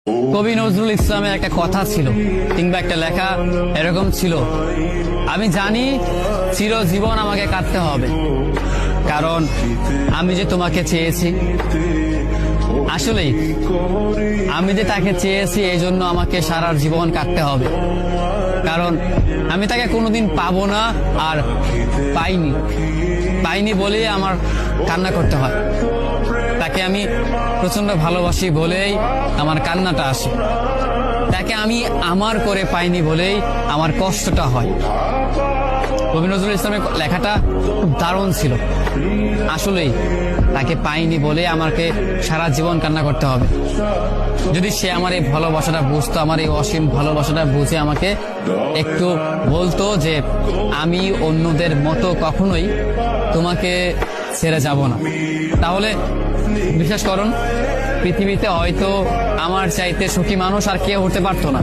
কবি নজরুল ইসলামের একটা কথা ছিল কিংবা একটা লেখা এরকম ছিল, আমি জানি চিরজীবন আমাকে কাটতে হবে, কারণ আমি যে তোমাকে চেয়েছি। আসলেই আমি যে তাকে চেয়েছি এই জন্য আমাকে সারা জীবন কাটতে হবে, কারণ আমি তাকে কোনোদিন পাবো না, আর পাইনি বলেই আমার কান্না করতে হয়। তাকে আমি প্রচন্ড ভালোবাসি বলেই আমার কান্নাটা আসে, তাকে আমি আমার করে পাইনি বলেই আমার কষ্টটা হয়। কবি নজরুল ইসলামের লেখাটা খুব দারুণ ছিল। আসলেই তাকে পাইনি বলে আমাকে সারা জীবন কান্না করতে হবে। যদি সে আমার এই ভালোবাসাটা বুঝতো, আমার এই অসীম ভালোবাসাটা বুঝে আমাকে একটু বলতো যে আমি অন্যদের মতো কখনোই তোমাকে ছেড়ে যাব না, তাহলে বিশ্বাস করুন পৃথিবীতে হয়তো আমার চাইতে সুখী মানুষ আর কেউ হতে পারতো না।